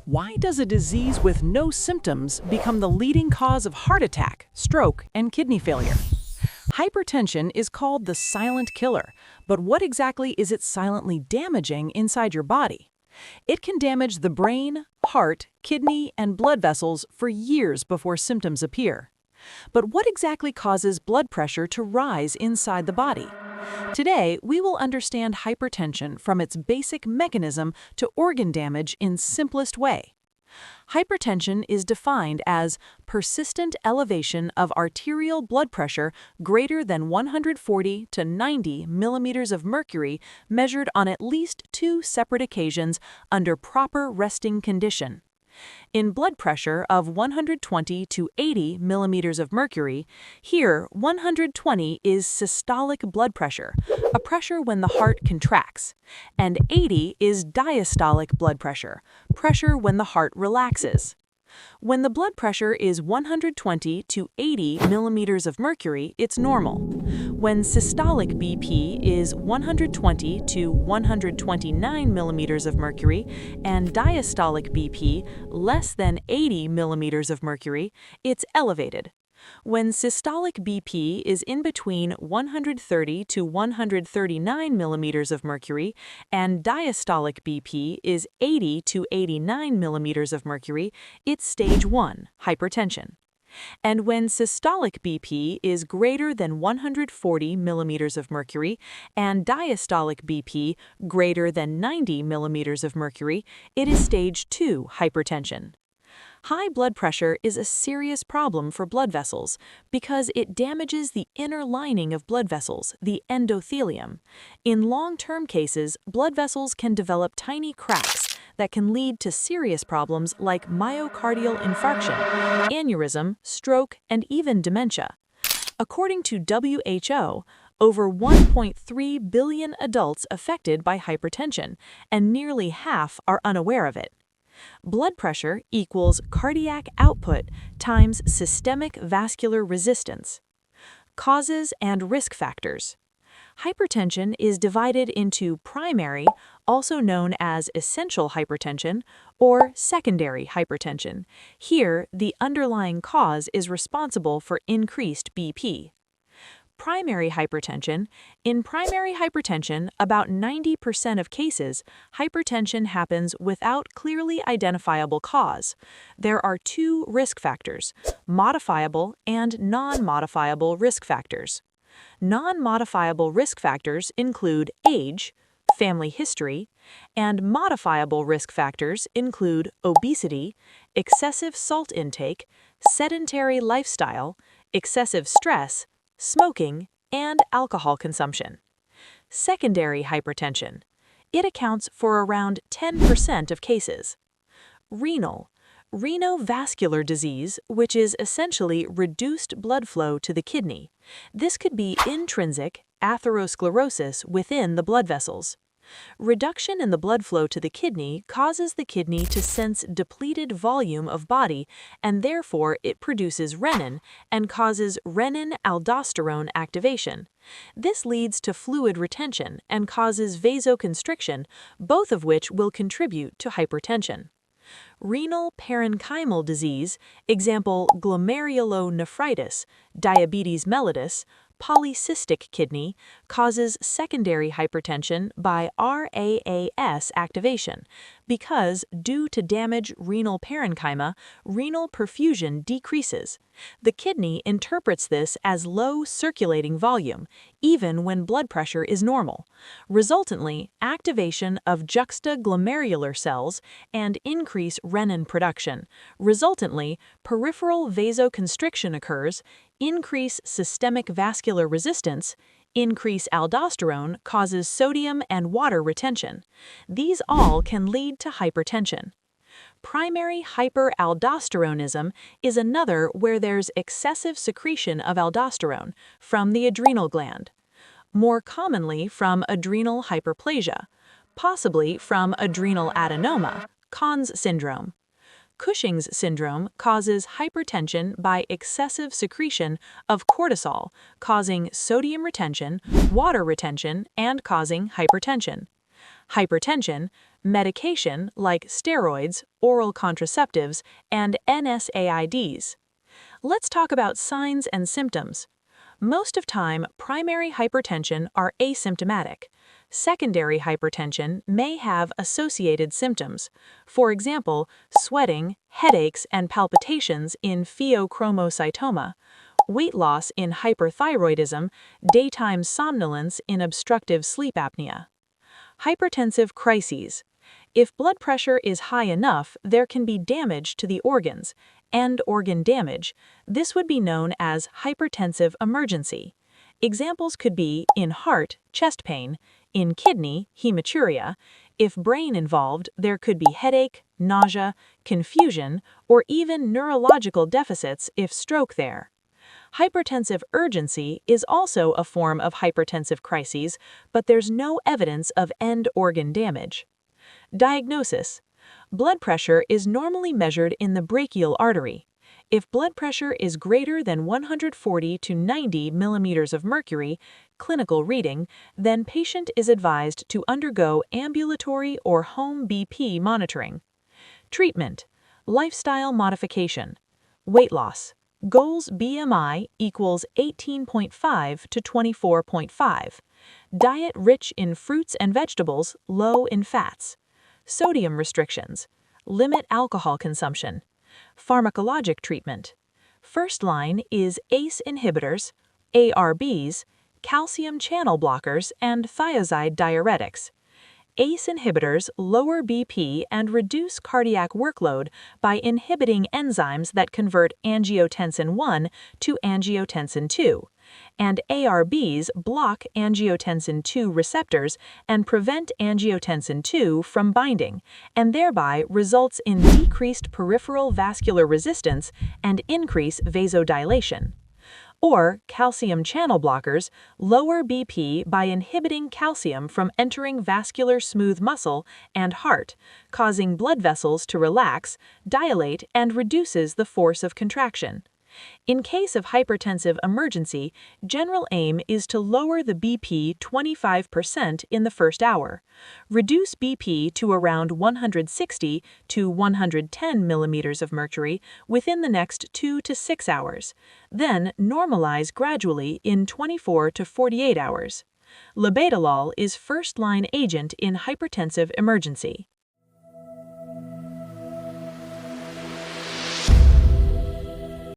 Why does a disease with no symptoms become the leading cause of heart attack, stroke, and kidney failure? Hypertension is called the silent killer, but what exactly is it silently damaging inside your body? It can damage the brain, heart, kidney, and blood vessels for years before symptoms appear. But what exactly causes blood pressure to rise inside the body? Today, we will understand hypertension from its basic mechanism to organ damage in simplest way. Hypertension is defined as persistent elevation of arterial blood pressure greater than 140 to 90 millimeters of mercury measured on at least 2 separate occasions under proper resting condition. In blood pressure of 120 to 80 millimeters of mercury, here 120 is systolic blood pressure, a pressure when the heart contracts, and 80 is diastolic blood pressure, pressure when the heart relaxes. When the blood pressure is 120 to 80 millimeters of mercury, it's normal. When systolic BP is 120 to 129 millimeters of mercury and diastolic BP less than 80 millimeters of mercury, it's elevated. When systolic BP is in between 130 to 139 millimeters of mercury and diastolic BP is 80 to 89 millimeters of mercury, it's stage 1, hypertension. And when systolic BP is greater than 140 millimeters of mercury and diastolic BP greater than 90 millimeters of mercury, it is stage 2, hypertension. High blood pressure is a serious problem for blood vessels because it damages the inner lining of blood vessels, the endothelium. In long-term cases, blood vessels can develop tiny cracks that can lead to serious problems like myocardial infarction, aneurysm, stroke, and even dementia. According to WHO, over 1.3 billion adults affected by hypertension, and nearly half are unaware of it. Blood pressure equals cardiac output times systemic vascular resistance. Causes and risk factors. Hypertension is divided into primary, also known as essential hypertension, or secondary hypertension. Here, the underlying cause is responsible for increased BP. Primary hypertension. In primary hypertension, about 90% of cases, hypertension happens without clearly identifiable cause. There are 2 risk factors, modifiable and non-modifiable risk factors. Non-modifiable risk factors include age, family history, and modifiable risk factors include obesity, excessive salt intake, sedentary lifestyle, excessive stress, smoking, and alcohol consumption. Secondary hypertension. It accounts for around 10% of cases. Renal. Renovascular disease, which is essentially reduced blood flow to the kidney. This could be intrinsic atherosclerosis within the blood vessels. Reduction in the blood flow to the kidney causes the kidney to sense depleted volume of body, and therefore it produces renin and causes renin-aldosterone activation. This leads to fluid retention and causes vasoconstriction, both of which will contribute to hypertension. Renal parenchymal disease, example glomerulonephritis, diabetes mellitus, polycystic kidney, causes secondary hypertension by RAAS activation because, due to damage renal parenchyma, renal perfusion decreases. The kidney interprets this as low circulating volume, even when blood pressure is normal. Resultantly, activation of juxtaglomerular cells and increase renin production. Resultantly, peripheral vasoconstriction occurs, increase systemic vascular resistance, increase aldosterone causes sodium and water retention. These all can lead to hypertension. Primary hyperaldosteronism is another where there's excessive secretion of aldosterone from the adrenal gland, more commonly from adrenal hyperplasia, possibly from adrenal adenoma, Conn's syndrome. Cushing's syndrome causes hypertension by excessive secretion of cortisol, causing sodium retention, water retention, and causing hypertension. Hypertension, medication like steroids, oral contraceptives, and NSAIDs. Let's talk about signs and symptoms. Most of time, primary hypertension are asymptomatic. Secondary hypertension may have associated symptoms. For example, sweating, headaches, and palpitations in pheochromocytoma, weight loss in hyperthyroidism, daytime somnolence in obstructive sleep apnea. Hypertensive crises. If blood pressure is high enough, there can be damage to the organs, and organ damage. This would be known as hypertensive emergency. Examples could be in heart, chest pain, in kidney, hematuria. If brain involved, there could be headache, nausea, confusion, or even neurological deficits if stroke there. Hypertensive urgency is also a form of hypertensive crises, but there's no evidence of end organ damage. Diagnosis. Blood pressure is normally measured in the brachial artery. If blood pressure is greater than 140 to 90 millimeters of mercury, clinical reading, then patient is advised to undergo ambulatory or home BP monitoring. Treatment. Lifestyle modification. Weight loss. Goals BMI equals 18.5 to 24.5. Diet rich in fruits and vegetables, low in fats. Sodium restrictions. Limit alcohol consumption. Pharmacologic treatment. First line is ACE inhibitors, ARBs, calcium channel blockers, and thiazide diuretics. ACE inhibitors lower BP and reduce cardiac workload by inhibiting enzymes that convert angiotensin I to angiotensin II, and ARBs block angiotensin II receptors and prevent angiotensin II from binding, and thereby results in decreased peripheral vascular resistance and increase vasodilation. Or calcium channel blockers lower BP by inhibiting calcium from entering vascular smooth muscle and heart, causing blood vessels to relax, dilate, and reduces the force of contraction. In case of hypertensive emergency, general aim is to lower the BP 25% in the first hour, reduce BP to around 160 to 110 millimeters of mercury within the next 2 to 6 hours, then normalize gradually in 24 to 48 hours. Labetalol is first-line agent in hypertensive emergency.